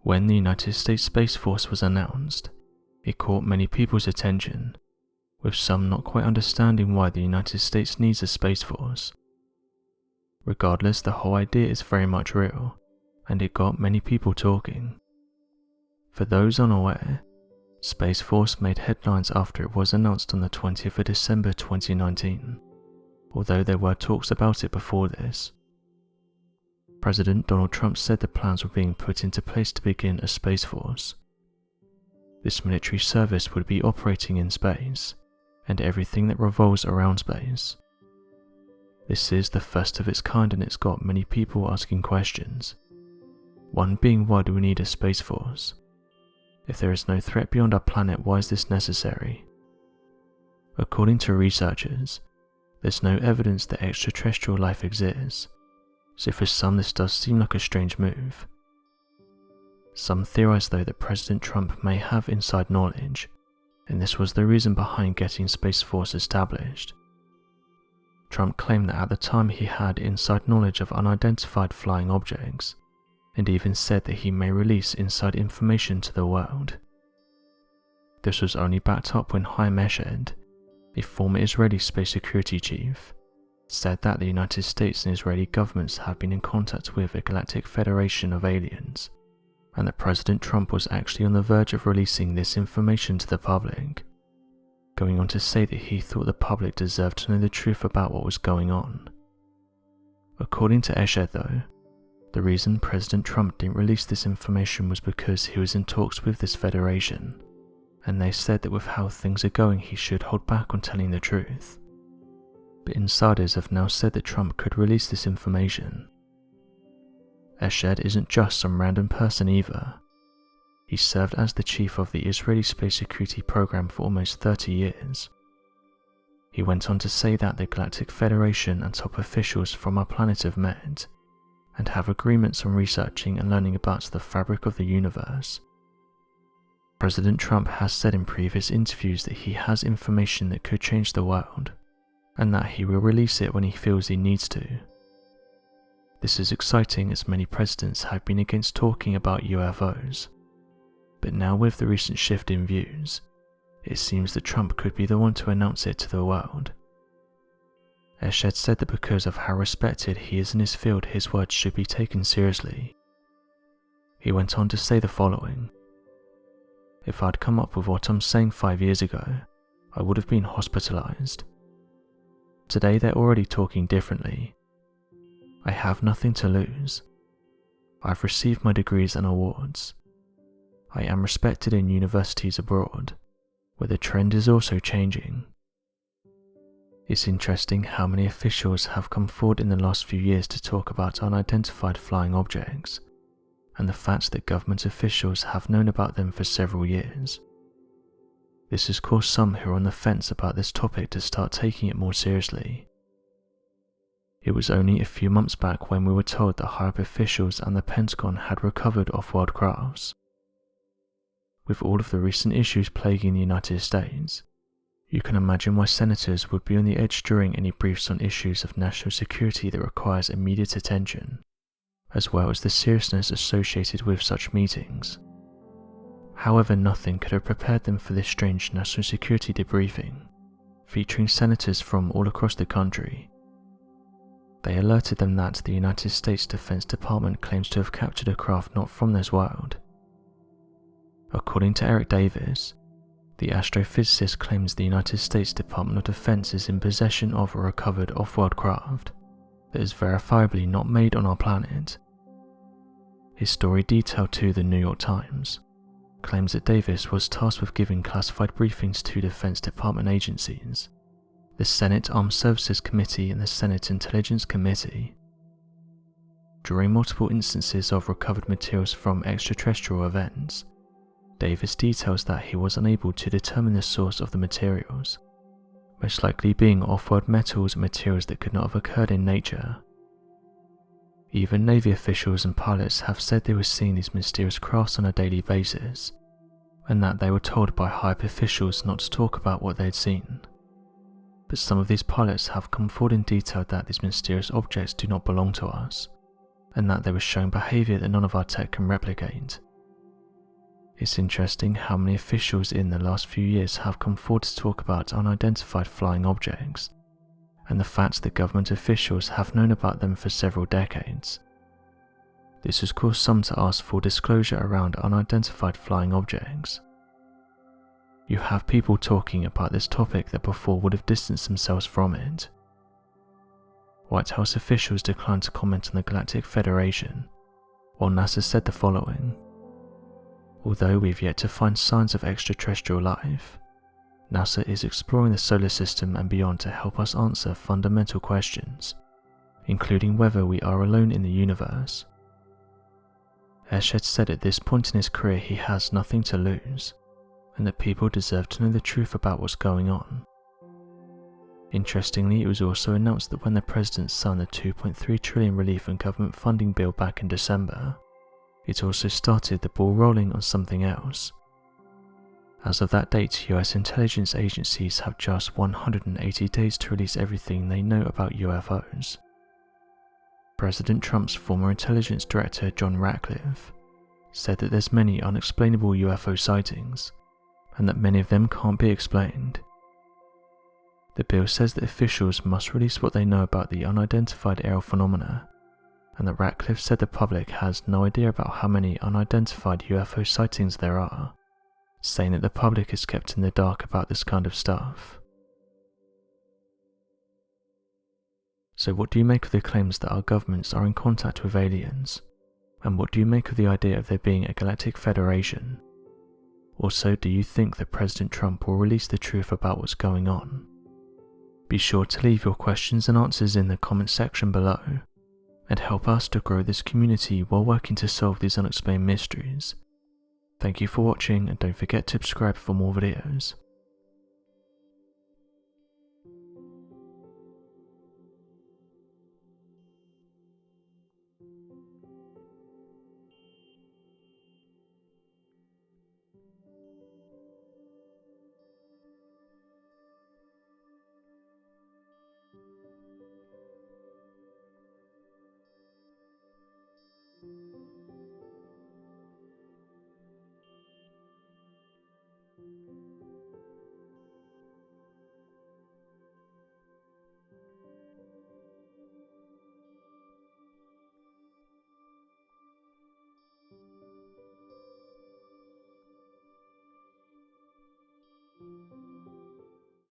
When the United States Space Force was announced, it caught many people's attention, with some not quite understanding why the United States needs a Space Force. Regardless, the whole idea is very much real, and it got many people talking. For those unaware, Space Force made headlines after it was announced on the 20th of December 2019, although there were talks about it before this. President Donald Trump said the plans were being put into place to begin a Space Force. This military service would be operating in space, and everything that revolves around space. This is the first of its kind, and it's got many people asking questions. One being, why do we need a Space Force? If there is no threat beyond our planet, why is this necessary? According to researchers, there's no evidence that extraterrestrial life exists, so for some this does seem like a strange move. Some theorize though that President Trump may have inside knowledge, and this was the reason behind getting Space Force established. Trump claimed that at the time he had inside knowledge of unidentified flying objects, and even said that he may release inside information to the world. This was only backed up when Chaim Eshed, a former Israeli space security chief, said that the United States and Israeli governments have been in contact with a galactic federation of aliens, and that President Trump was actually on the verge of releasing this information to the public, going on to say that he thought the public deserved to know the truth about what was going on. According to Eshed though, the reason President Trump didn't release this information was because he was in talks with this federation, and they said that with how things are going he should hold back on telling the truth. But insiders have now said that Trump could release this information. Eshed isn't just some random person either. He served as the chief of the Israeli space security program for almost 30 years. He went on to say that the Galactic Federation and top officials from our planet have met, and have agreements on researching and learning about the fabric of the universe. President Trump has said in previous interviews that he has information that could change the world, and that he will release it when he feels he needs to. This is exciting as many presidents have been against talking about UFOs, but now with the recent shift in views, it seems that Trump could be the one to announce it to the world. Eshed said that because of how respected he is in his field, his words should be taken seriously. He went on to say the following: "If I'd come up with what I'm saying 5 years ago, I would have been hospitalized. Today they're already talking differently. I have nothing to lose. I've received my degrees and awards. I am respected in universities abroad, where the trend is also changing." It's interesting how many officials have come forward in the last few years to talk about unidentified flying objects, and the fact that government officials have known about them for several years. This has caused some who are on the fence about this topic to start taking it more seriously. It was only a few months back when we were told that high-up officials and the Pentagon had recovered off-world crafts. With all of the recent issues plaguing the United States, you can imagine why senators would be on the edge during any briefs on issues of national security that requires immediate attention, as well as the seriousness associated with such meetings. However, nothing could have prepared them for this strange national security debriefing, featuring senators from all across the country. They alerted them that the United States Defense Department claims to have captured a craft not from this world. According to Eric Davis, the astrophysicist claims the United States Department of Defense is in possession of a recovered off-world craft that is verifiably not made on our planet. His story, detailed to the New York Times, claims that Davis was tasked with giving classified briefings to Defense Department agencies, the Senate Armed Services Committee and the Senate Intelligence Committee. During multiple instances of recovered materials from extraterrestrial events, Davis details that he was unable to determine the source of the materials, most likely being off-world metals and materials that could not have occurred in nature. Even Navy officials and pilots have said they were seeing these mysterious crafts on a daily basis, and that they were told by high-up officials not to talk about what they had seen. But some of these pilots have come forward and detailed that these mysterious objects do not belong to us, and that they were showing behaviour that none of our tech can replicate. It's interesting how many officials in the last few years have come forward to talk about unidentified flying objects, and the fact that government officials have known about them for several decades. This has caused some to ask for disclosure around unidentified flying objects. You have people talking about this topic that before would have distanced themselves from it. White House officials declined to comment on the Galactic Federation, while NASA said the following: "Although we've yet to find signs of extraterrestrial life, NASA is exploring the solar system and beyond to help us answer fundamental questions, including whether we are alone in the universe." Eshed said at this point in his career he has nothing to lose, and that people deserve to know the truth about what's going on. Interestingly, it was also announced that when the President signed the $2.3 trillion relief and government funding bill back in December, it also started the ball rolling on something else. As of that date, US intelligence agencies have just 180 days to release everything they know about UFOs. President Trump's former intelligence director John Ratcliffe said that there's many unexplainable UFO sightings, and that many of them can't be explained. The bill says that officials must release what they know about the unidentified aerial phenomena, and that Ratcliffe said the public has no idea about how many unidentified UFO sightings there are, saying that the public is kept in the dark about this kind of stuff. So what do you make of the claims that our governments are in contact with aliens? And what do you make of the idea of there being a galactic federation? Also, do you think that President Trump will release the truth about what's going on? Be sure to leave your questions and answers in the comment section below, and help us to grow this community while working to solve these unexplained mysteries. Thank you for watching, and don't forget to subscribe for more videos.